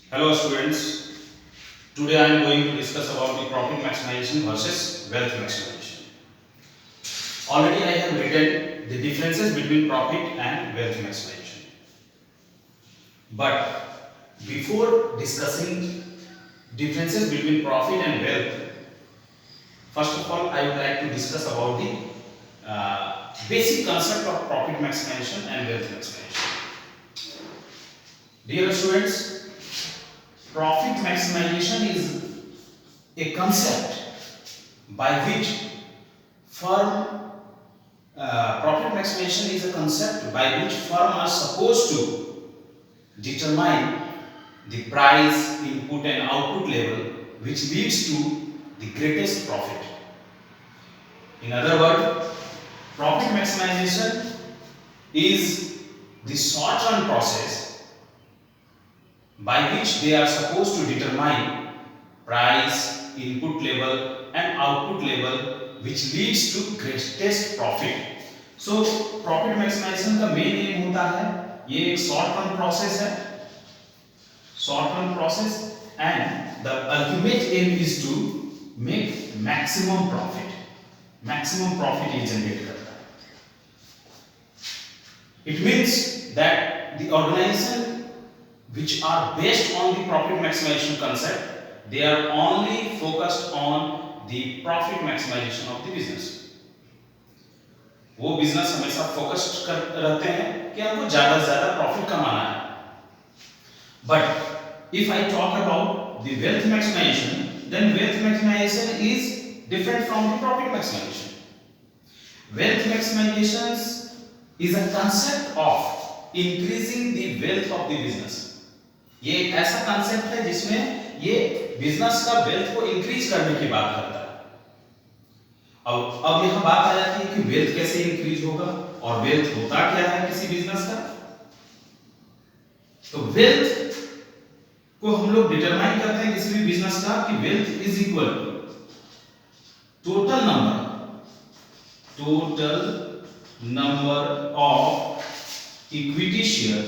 Hello students, today I am going to discuss about the profit maximization versus wealth maximization. Already I have written the differences between profit and wealth maximization. But before discussing differences between profit and wealth, first of all I would like to discuss about the basic concept of profit maximization and wealth maximization. Dear students, profit maximization is a concept by which profit maximization is a concept by which firm are supposed to determine the price, input and output level which leads to the greatest profit. In other words, profit maximization is the short-run process by which they are supposed to determine price, input level and output level which leads to greatest profit. So profit maximization का main M होता है, ये एक short term process है, short term process and the ultimate aim is to make maximum profit ये generate करता है. It means that the organization which are based on the profit maximization concept, they are only focused on the profit maximization of the business. वो business हमेशा focused कर रहते हैं कि हमको ज्यादा से ज्यादा प्रॉफिट कमाना है. But if I talk about the wealth maximization, then wealth maximization is different from the profit maximization. Wealth maximization is a concept of increasing the wealth of the business. ये एक ऐसा कंसेप्ट है जिसमें ये business का wealth को increase करने की बात करता है. अब यहां बात आ जाती है कि वेल्थ कैसे इंक्रीज होगा और वेल्थ होता क्या है किसी बिजनेस का. तो वेल्थ को हम लोग डिटरमाइन करते हैं किसी भी बिजनेस का कि wealth is equal to total number of equity share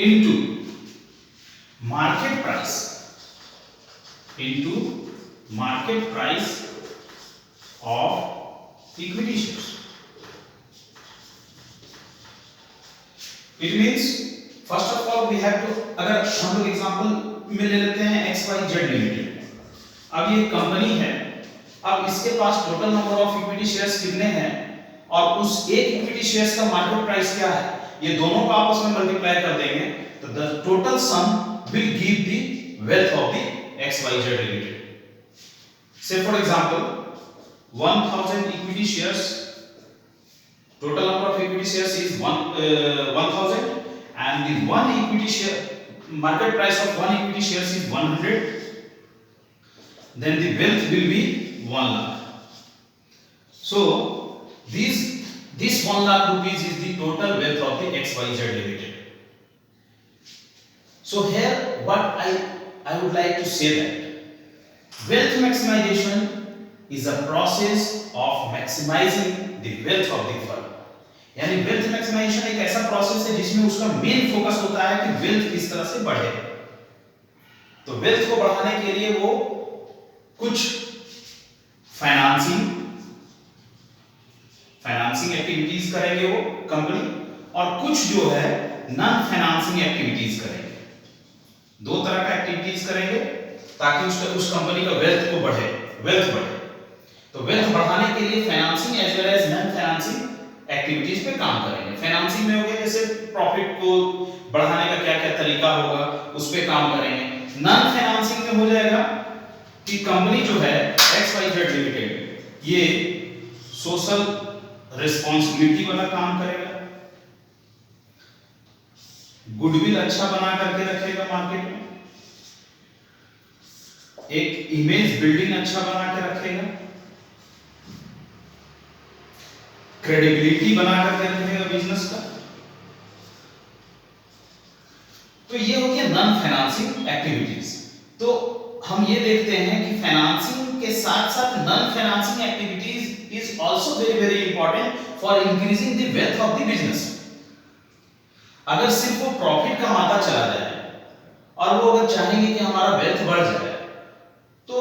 into market price of equity shares. It means first of all we have to, अगर हम लोग एग्जांपल में ले लेते हैं XYZ लिमिटेड. अब ये कंपनी है, अब इसके पास total number of equity shares कितने हैं और उस एक इक्विटी शेयर्स का मार्केट प्राइस क्या है, ये दोनों को आपस में मल्टीप्लाई कर देंगे तो the total sum will give the wealth of the XYZ limited. Say for example 1000 equity shares, total number of equity shares is 1000 and the one equity share market price of one equity shares is 100, then the wealth will be 1 lakh. So this 1 lakh rupees is the total wealth of the XYZ limited. So here what I would like to say that wealth maximization is a process of maximizing the wealth of the firm. यानी wealth maximisation एक ऐसा process है जिसमें उसका main focus होता है कि wealth किस तरह से बढ़े. तो वेल्थ को बढ़ाने के लिए वो कुछ फाइनेंसिंग एक्टिविटीज करेंगे वो कंपनी, और कुछ जो है नॉन फाइनेंसिंग एक्टिविटीज करेंगे. दो तरह का एक्टिविटीज करेंगे ताकि उस कंपनी का वेल्थ बढ़े. तो वेल्थ बढ़ाने के लिए financing as well as non financing activities पे काम करेंगे. फाइनेंसिंग में हो गया जैसे प्रॉफिट को बढ़ाने का क्या क्या तरीका होगा उस पे काम करेंगे. नॉन फाइनेंसिंग में हो जाएगा कि कंपनी जो है XYZ लिमिटेड ये सोशल रिस्पांसिबिलिटी वाला काम करेगा, गुडविल अच्छा बना करके रखेगा मार्केट में, एक इमेज बिल्डिंग अच्छा बना के रखेगा, क्रेडिबिलिटी बना करके रखेगा बिजनेस का. तो ये हो गया नॉन फाइनेंसिंग एक्टिविटीज. तो हम ये देखते हैं कि फाइनेंसिंग के साथ साथ non financing activities is also very very important for increasing the wealth of the business. अगर सिर्फ वो प्रॉफिट कमाता चला जाए और वो अगर चाहेंगे कि हमारा वेल्थ बढ़ जाए तो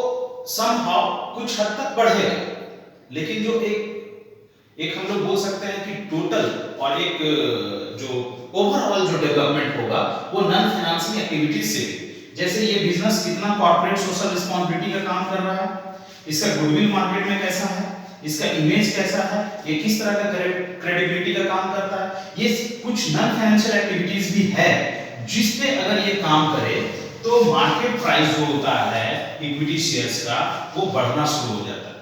समहाउ कुछ हद तक बढ़ेगा, लेकिन जो एक हम लोग बोल सकते हैं कि टोटल और एक जो ओवरऑल जो डेवलपमेंट होगा वो नॉन फाइनेंशियल एक्टिविटीज से, जैसे ये बिजनेस कितना कॉर्पोरेट सोशल रिस्पांसिबिलिटी का काम कर रहा है, इसका गुडविल मार्केट में कैसा है, इसका इमेज कैसा है, ये किस तरह का क्रेडिबिलिटी का काम करता है, ये कुछ नॉन फाइनेंशियल एक्टिविटीज भी है जिसपे अगर ये काम करे तो मार्केट प्राइस जो होता है इक्विटी शेयर्स का वो बढ़ना शुरू हो जाता है।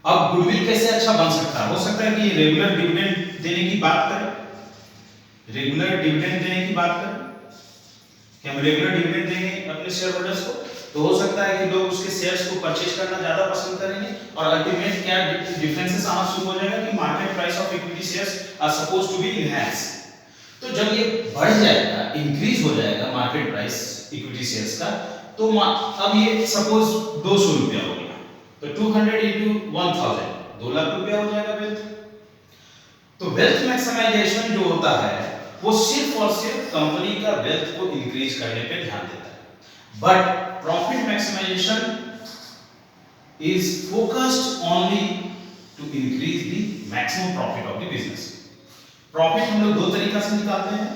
अब गुडविल कैसे अच्छा बन सकता है? हो सकता है कि रेगुलर डिविडेंड देने की बात करें, रेगुलर डिविडेंड देने की बात करें कि हम रेगुलर डिविडेंड देंगे अपने शेयर होल्डर्स को, तो हो सकता है कि लोग उसके शेयर्स को परचेज करना ज्यादा पसंद करेंगे और अल्टीमेट क्या डिफरेंसेस आना शुरू हो जाएगा कि market price of equity shares are supposed to be enhance. तो जब ये बढ़ जाएगा, इंक्रीज हो जाएगा मार्केट प्राइस इक्विटी शेयर्स का, तो अब ये सपोज 200 रुपया हो गया, तो 200 into 1000 2 लाख रुपया हो जाएगा वेल्थ। तो वेल्थ मैक्सिमाइजेशन जो होता है वो सिर्फ और सिर्फ कंपनी का वेल्थ को इंक्रीज करने पे ध्यान देता है, but profit maximization is focused only to increase the maximum profit of the business. Profit हम लोग दो तरीका से निकालते हैं,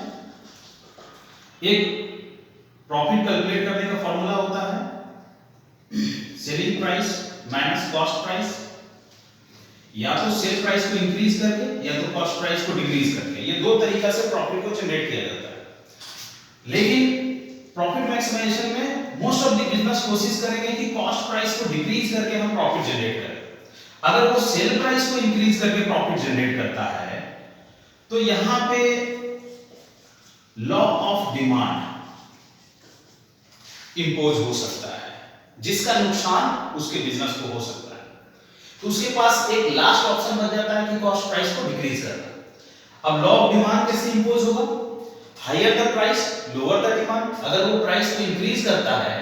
एक प्रॉफिट कैलकुलेट करने का फॉर्मूला होता है selling price minus cost price, या तो सेल प्राइस को इंक्रीज करके या तो कॉस्ट प्राइस को डिक्रीज करके, ये दो तरीका से प्रॉफिट को जनरेट किया जाता है। लेकिन प्रॉफिट मैक्सिमाइजेशन में मोस्ट ऑफ द बिजनेस कोशिश करेंगे कि कॉस्ट प्राइस को डिक्रीज करके हम प्रॉफिट जनरेट करें। अगर वो सेल प्राइस को इंक्रीज करके प्रॉफिट जनरेट करता है तो यहां पे लॉ ऑफ डिमांड इंपोज हो सकता है, जिसका नुकसान उसके बिजनेस को हो सकता है। तो उसके पास एक लास्ट ऑप्शन बन जाता है कि कॉस्ट प्राइस को डिक्रीज करना। अब लॉ ऑफ डिमांड कैसे इंपोज होगा? Higher the price lower the demand. अगर वो प्राइस को इंक्रीज करता है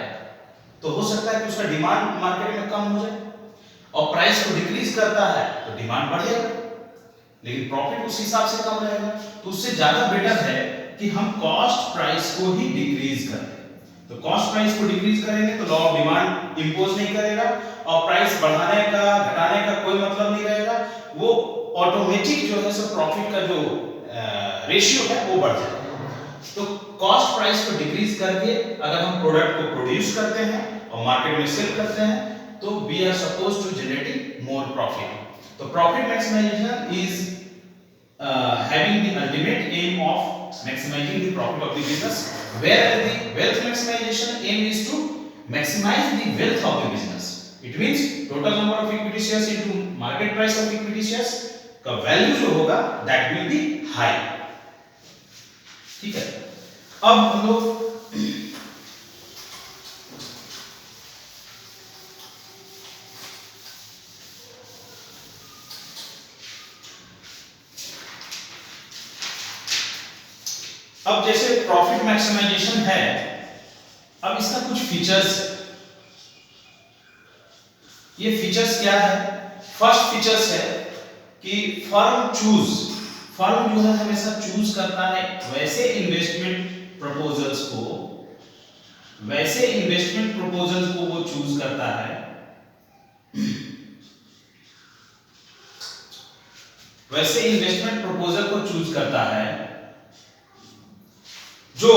तो हो सकता है कि उसका डिमांड मार्केट में कम हो जाए, और प्राइस को डिक्रीज करता है तो डिमांड बढ़ेगा लेकिन प्रॉफिट उस हिसाब से कम रहेगा। तो उससे ज्यादा बेटर है कि हम कॉस्ट प्राइस को ही डिक्रीज करें। तो कॉस्ट प्राइस को डिक्रीज करेंगे तो लॉ ऑफ डिमांड इंपोज नहीं करेगा और प्राइस बढ़ाने का घटाने का कोई मतलब नहीं रहेगा, वो ऑटोमेटिक जो है सो प्रॉफिट का जो रेशियो है वो बढ़ जाएगा। तो कॉस्ट प्राइस को डिक्रीज करके अगर हम प्रोडक्ट को प्रोड्यूस करते हैं और मार्केट में सेल करते हैं तो we are supposed to generating more profit. तो profit maximization is having the ultimate aim of maximizing the profit of the business, whereas the wealth maximization aim is to maximize the wealth of the business. It means total number of equity shares into market price of equity shares का value जो होगा that will be high। ठीक है, अब हम लोग अब जैसे प्रॉफिट मैक्सिमाइजेशन है, अब इसका कुछ फीचर्स है। ये फीचर्स क्या है? फर्स्ट फीचर्स है कि फर्म जो है हमेशा चूज करता है वैसे इन्वेस्टमेंट प्रपोजल्स को वो चूज करता है वैसे इन्वेस्टमेंट प्रपोजल को चूज करता है जो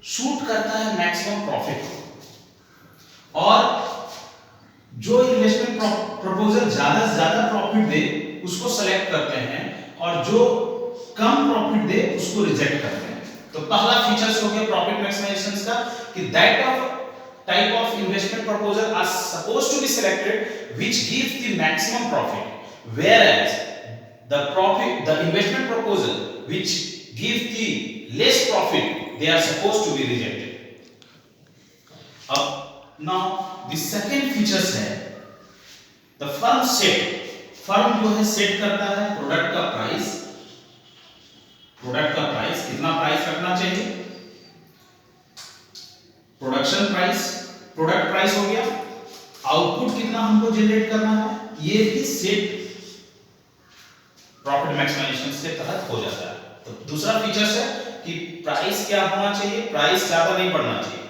शूट करता है मैक्सिमम प्रॉफिट को, और जो इन्वेस्टमेंट प्रपोजल ज्यादा से ज्यादा प्रॉफिट दे उसको सेलेक्ट करते हैं और जो कम प्रॉफिट दे उसको रिजेक्ट करते हैं। तो पहला फीचर्स हो गया प्रॉफिट मैक्सिमाइजेशन का कि that type of investment proposal are supposed to be selected which gives the maximum profit, whereas the investment proposal which gives the less profit they are supposed to be rejected. Now the second features है the firm जो है set करता है product का price कितना price रखना चाहिए, product price हो गया, आउटपुट कितना हमको जनरेट करना है ये भी सेट प्रॉफिट मैक्सिमाइजेशन के तहत हो जाता है। तो दूसरा फीचर्स है कि प्राइस क्या होना चाहिए, प्राइस ज्यादा नहीं बढ़ना चाहिए।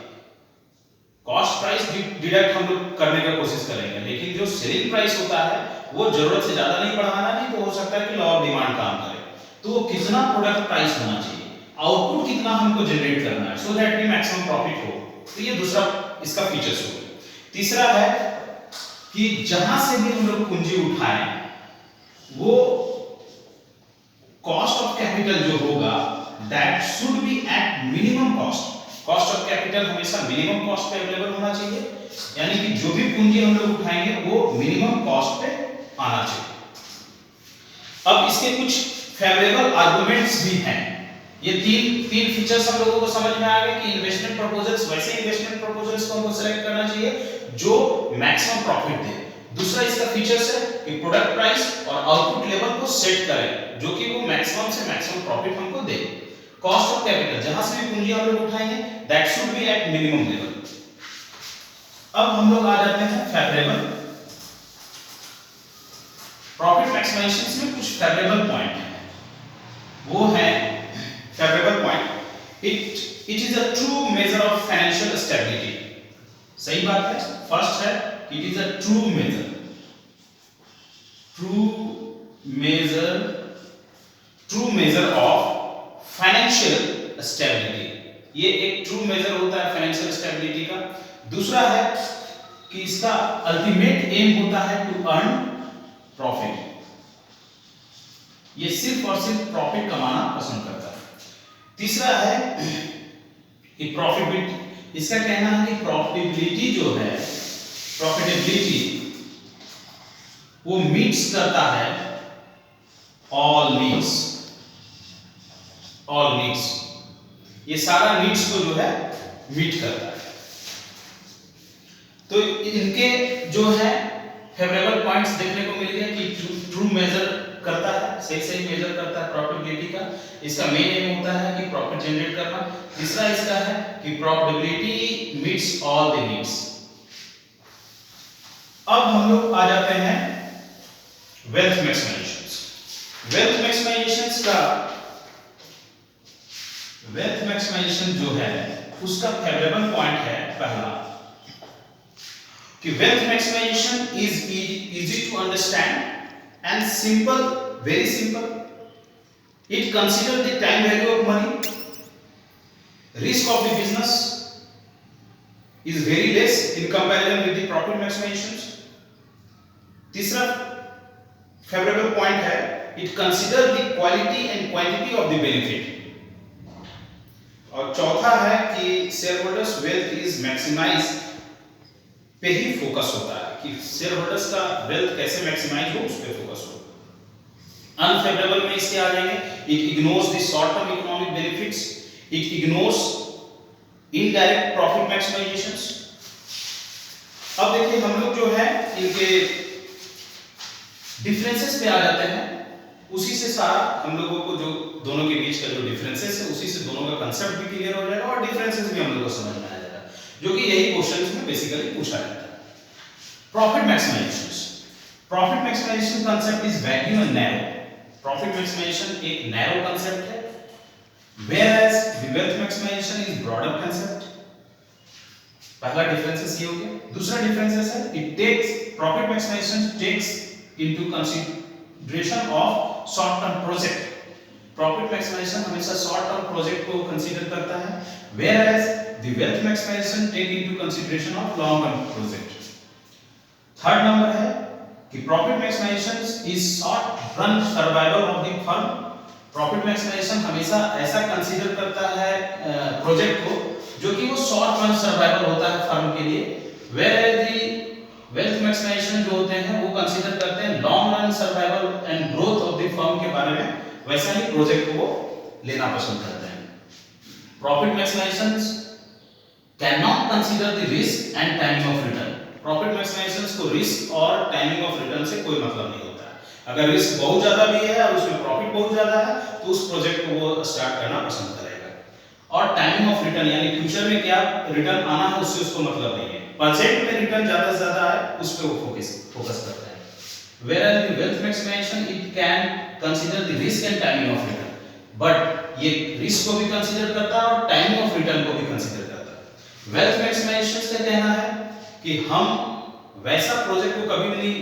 कॉस्ट प्राइस डिडक्ट हम लोग करने का कोशिश करेंगे, लेकिन जो सेलिंग प्राइस होता है वो जरूरत से ज्यादा नहीं बढ़ाना, नहीं तो हो सकता है कि लॉ ऑफ डिमांड काम करे। तो वो कितना प्रोडक्ट प्राइस होना चाहिए, आउटपुट कितना हमको जनरेट करना है, सो दैट कि मैक्सिमम प्रॉफिट हो। तो ये दूसरा इसका फीचर्स हो गया। तीसरा है कि जहां से भी हम लोग पूंजी उठाएं वो कॉस्ट ऑफ कैपिटल जो होगा that should be at minimum cost. Cost of capital हमेशा मिनिमम कॉस्ट पे अवेलेबल होना चाहिए, यानी कि जो भी पूंजी हम लोग उठाएंगे वो मिनिमम कॉस्ट पे आना चाहिए। अब इसके कुछ फेवरेबल आर्गुमेंट्स भी हैं। ये तीन फीचर्स हम लोगों को समझ में आ गए कि इन्वेस्टमेंट प्रपोजल्स, वैसे इन्वेस्टमेंट प्रपोजल्स को हमको सेलेक्ट करना चाहिए जो मैक्सिमम प्रॉफिट दे। दूसरा इसका फीचर्स है कि प्रोडक्ट प्राइस और आउटपुट लेवल को सेट करें जो कि वो मैक्सिमम से मैक्सिमम प्रॉफिट हमको दे। कॉस्ट ऑफ कैपिटल, जहां से भी पूंजी हम लोग उठाएंगे that should be at minimum level. अब हम लोग आ जाते हैं फेवरेबल प्रॉफिट मैक्सिमाइजेशन में कुछ फेवरेबल पॉइंट हैं। वो है favourable point, it is a true measure of financial stability. सही बात है। फर्स्ट है it is a true measure of financial stability. ये एक ट्रू मेजर होता है फाइनेंशियल स्टेबिलिटी का। दूसरा है कि इसका अल्टीमेट एम होता है टू अर्न प्रॉफिट। ये सिर्फ और सिर्फ प्रॉफिट कमाना पसंद करता है। तीसरा है कि प्रॉफिटेबिलिटी, इसका कहना है कि प्रॉफिटेबिलिटी जो है, प्रॉफिटेबिलिटी वो मीट्स करता है ऑल नीड्स। ये सारा नीड्स को जो है मीट करता है। तो इनके जो है फेवरेबल पॉइंट्स देखने को मिल गए कि ट्रू मेजर करता है, सही मेजर करता है प्रॉफिटेबिलिटी का। इसका मेन एम होता है कि प्रॉफिट जनरेट करना। तीसरा इसका है कि profitability meets all the needs. अब हम लोग आ जाते हैं वेल्थ मैक्सिमाइजेशन जो है उसका फेवरेबल पॉइंट है पहला कि wealth maximization is easy to understand and simple, very simple. It considers the time value of money, risk of the business is very less in comparison with the profit maximizations. तीसरा favorable point है it considers the quality and quantity of the benefit. और चौथा है कि shareholders wealth is maximized पे ही focus होता है कि शेयर होल्डर्स का वेल्थ कैसे मैक्सिमाइज हो उस पे फोकस हो। अनफेवरेबल में इसके आ जाएंगे it ignores the short term economic benefits, it ignores indirect profit maximizations. अब देखिए हम लोग जो है इनके डिफरेंसेस पे आ जाते हैं। उसी से सारा हम लोगों को जो दोनों के बीच का जो डिफरेंसेस है उसी से दोनों का कांसेप्ट भी क्लियर हो जाएगा और डिफरेंसेस भी हम लोग को समझ में आ जाएगा, जो कि यही क्वेश्चंस में बेसिकली पूछा जाता है। Profit maximization concept is vacuum and narrow. Profit maximization एक नैरो कांसेप्ट है, whereas the wealth maximization is broader concept. पहला डिफरेंसेस ये हो गया। दूसरा डिफरेंसेस है it takes profit maximization takes into consideration of short term project. Profit maximization हमेशा short term project को कंसीडर करता है, whereas the wealth maximization take into consideration of long term project. Third number है कि profit maximization is short run survival of the firm. Profit maximization हमेशा ऐसा consider करता है प्रोजेक्ट को जो कि वो शॉर्ट रन सर्वाइवल होता है फर्म के लिए, whereas the wealth maximization जो होते हैं वो कंसीडर करते हैं long run survival and growth of the firm के बारे में, वैसा ही प्रोजेक्ट को वो लेना पसंद करते हैं। Profit maximization can not consider the risk and timing of return. Profit maximization को रिस्क और टाइमिंग ऑफ रिटर्न से कोई मतलब नहीं होता है। अगर रिस्क बहुत ज्यादा भी है और उसमें प्रॉफिट बहुत ज्यादा है तो उस प्रोजेक्ट को वो स्टार्ट करना पसंद करेगा। और टाइमिंग ऑफ रिटर्न यानी फ्यूचर में क्या रिटर्न आना है उससे उसको मतलब नहीं है, प्रेजेंट में रिटर्न ज्यादा से ज्यादा है उस पे वो फोकस करता है। Whereas the wealth maximization it can consider the risk and timing of return, but ये रिस्क को भी कंसीडर करता है और टाइमिंग ऑफ रिटर्न को भी कंसीडर करता है। वेल्थ मैक्सिमाइजेशन का कहना है कि हम वैसा प्रोजेक्ट को कभी भी नहीं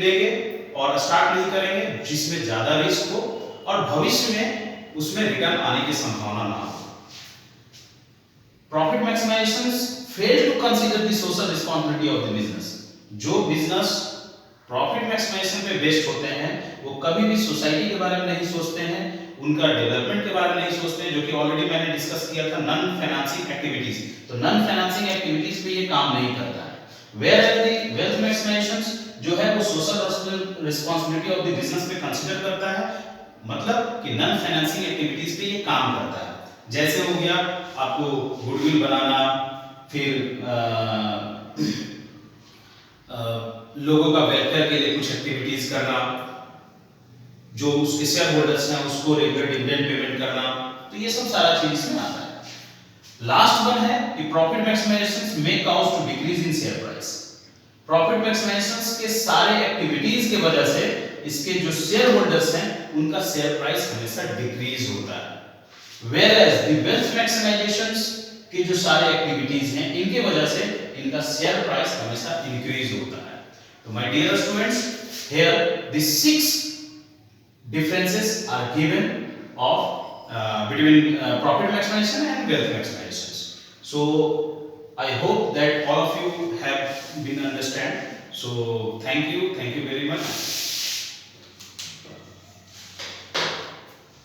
लेंगे और स्टार्ट नहीं करेंगे जिसमें ज्यादा रिस्क हो और भविष्य में उसमें रिटर्न आने की संभावना ना हो। Profit maximization fail to consider the social responsibility of the business. जो बिजनेस प्रॉफिट मैक्सिमाइजेशन पे बेस्ड होते हैं वो कभी भी सोसाइटी के बारे में नहीं सोचते हैं, उनका डेवलपमेंट के बारे में नहीं सोचते हैं, जो कि ऑलरेडी मैंने डिस्कस किया था नॉन फाइनेंसिंग एक्टिविटीज। तो नॉन फाइनेंसिंग एक्टिविटीज पे ये काम नहीं करता है। Whereas the wealth maximization जो है वो social responsibility of the business पे कंसीडर करता है, मतलब कि नॉन फाइनेंसिंग एक्टिविटीज पे ये काम करता है। जैसे हो गया आपको गुडविल बनाना, फिर लोगों का वेलफेयर के लिए कुछ एक्टिविटीज करना, जो उसके शेयर होल्डर्स हैं उसको रेगुलर डिविडेंड पेमेंट करना, तो ये सब सारा चीज इसमें आता है। लास्ट वन है कि profit maximization may cause to decrease in share price. Profit maximization के सारे एक्टिविटीज के वजह से इसके जो शेयर होल्डर्स हैं उनका शेयर प्राइस हमेशा डिक्रीज होता है। Whereas the wealth maximizations के जो सारे एक्टिविटीज हैं इनके वजह से इनका शेयर प्राइस हमेशा इंक्रीज होता है। तो my dear students, here the 6 differences are given of between profit maximization and wealth maximization. So I hope that all of you have been understand. So thank you very much.